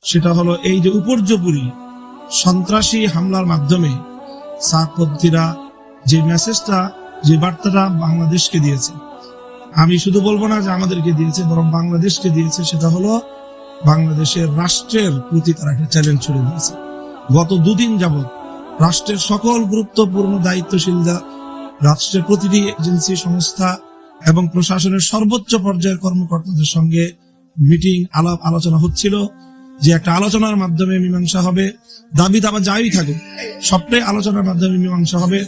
সেটা হলো এই যে উপর্যুপরি সন্ত্রাসী হামলার মাধ্যমে সাতপন্থীরা যে মেসেজটা, যে বার্তাটা বাংলাদেশকে দিয়েছে, আমি শুধু বলবো না যে আমাদেরকে দিয়েছে, বরং বাংলাদেশকে দিয়েছে, সেটা হলো বাংলাদেশের রাষ্ট্রের প্রতি তারা একটা চ্যালেঞ্জ ছুড়ে দিয়েছে। গত দুদিন যাবৎ রাষ্ট্রের সকল গুরুত্বপূর্ণ দায়িত্বশীলরা, রাষ্ট্রের প্রতিটি এজেন্সি, সংস্থা এবং প্রশাসনের সর্বোচ্চ পর্যায়ের কর্মকর্তাদের সঙ্গে মিটিং, আলাপ আলোচনা হচ্ছিল, যে একটা আলোচনার মাধ্যমে মীমাংসা হবে। দাবি দাবা যাই থাকুক, সবটাই আলোচনার মাধ্যমে মীমাংসা হবে।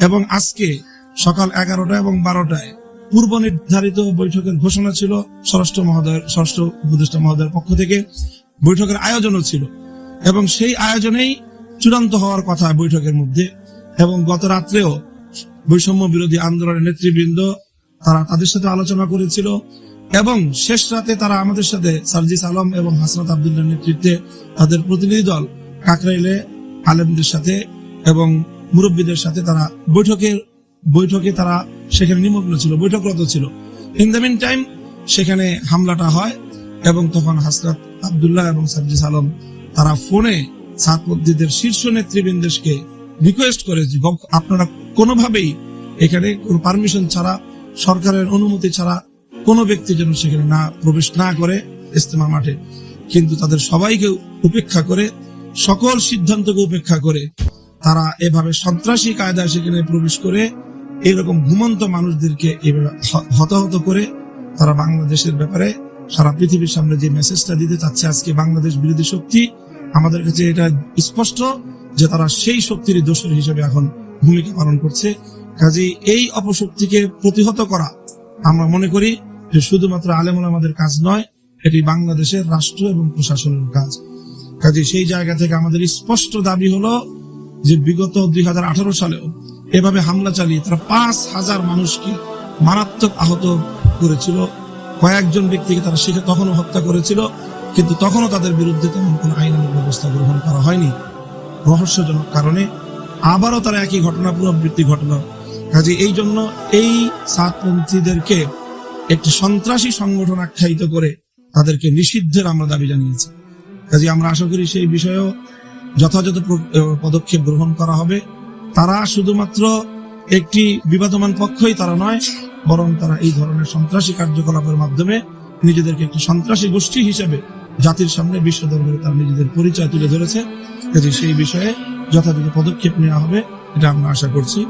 এবং আজকে সকাল 11টা এবং 12টায় পূর্ব নির্ধারিত বৈঠকের ঘোষণা ছিল স্বরাষ্ট্র উপদেষ্টা মহোদয়ের পক্ষ থেকে। বৈঠকের আয়োজনও ছিল এবং সেই আয়োজনেই চূড়ান্ত হওয়ার কথা বৈঠকের মধ্যে। এবং গত রাত্রেও বৈষম্য বিরোধী আন্দোলনের নেতৃবৃন্দ তারা তাদের সাথে আলোচনা করেছিল এবং শেষ রাতে তারা আমাদের সাথে সার্জিস আলম এবং হাসনাত আব্দুল্লাহর নেতৃত্বে তাদের প্রতিনিধি দল কাকরাইলে আলেমদের সাথে এবং মুরব্বীদের সাথে তারা বৈঠকে তারা সেখানে নিমগ্ন ছিল, বৈঠকরত ছিল। ইন দ্য মিন টাইম সেখানে হামলাটা হয় এবং তখন হাসনাত আব্দুল্লাহ এবং সার্জিস আলম তারা ফোনে সাতপন্থীদের শীর্ষ নেতৃবৃন্দকে রিকোয়েস্ট করে যে আপনারা কোনোভাবেই এখানে কোনো পারমিশন ছাড়া, সরকারের অনুমতি ছাড়া কোনো ব্যক্তি যেন সেখানে না প্রবেশ না করে ইজতেমা মাঠে। কিন্তু তাদের সবাইকে উপেক্ষা করে, সকল সিদ্ধান্তকে উপেক্ষা করে তারা এভাবে সন্ত্রাসী কায়দায় সেখানে প্রবেশ করে এরকম ঘুমন্ত মানুষদেরকে এভাবে হতাহত করে তারা বাংলাদেশের ব্যাপারে সারা পৃথিবীর সামনে যে মেসেজটা দিতে চাচ্ছে আজকে বাংলাদেশ বিরোধী শক্তি, আমাদের কাছে এটা স্পষ্ট যে তারা সেই শক্তির দোষর হিসেবে এখন ভূমিকা পালন করছে। কাজেই এই অপশক্তিকে প্রতিহত করা আমরা মনে করি যে শুধুমাত্র আলেম ওলামাদের কাজ নয়, এটি বাংলাদেশের রাষ্ট্র এবং প্রশাসনের কাজ। কাজে সেই জায়গা থেকে আমাদের স্পষ্ট দাবি হলো যে বিগত 2018 সালেও এভাবে হামলা চালিয়ে তারা 5,000 মানুষকে মারাত্মক আহত করেছিল। কয়েকজন ব্যক্তিকে তারা তখনও হত্যা করেছিল, কিন্তু তখনও তাদের বিরুদ্ধে তেমন কোনো আইনানুগ ব্যবস্থা গ্রহণ করা হয়নি রহস্যজনক কারণে। আবারও তারা একই ঘটনা পুনরাবৃত্তি ঘটনা। কাজে এই জন্য এই সাতপন্থীদেরকে একটি সন্ত্রাসী সংগঠন আখ্যায়িত করে তাদেরকে নিষিদ্ধের আমরা দাবি জানিয়েছি। কাজে আমরা আশা করি সেই বিষয়েও যথাযথ পদক্ষেপ গ্রহণ করা হবে। তারা শুধুমাত্র একটি বিবাদমান পক্ষই তারা নয়, বরং তারা এই ধরনের সন্ত্রাসী কার্যকলাপের মাধ্যমে নিজেদেরকে একটি সন্ত্রাসী গোষ্ঠী হিসেবে জাতির সামনে, বিশ্ব দরবারে তারা নিজেদের পরিচয় তুলে ধরেছে। কাজে সেই বিষয়ে যথাযথ পদক্ষেপ নেওয়া হবে, এটা আমরা আশা করছি।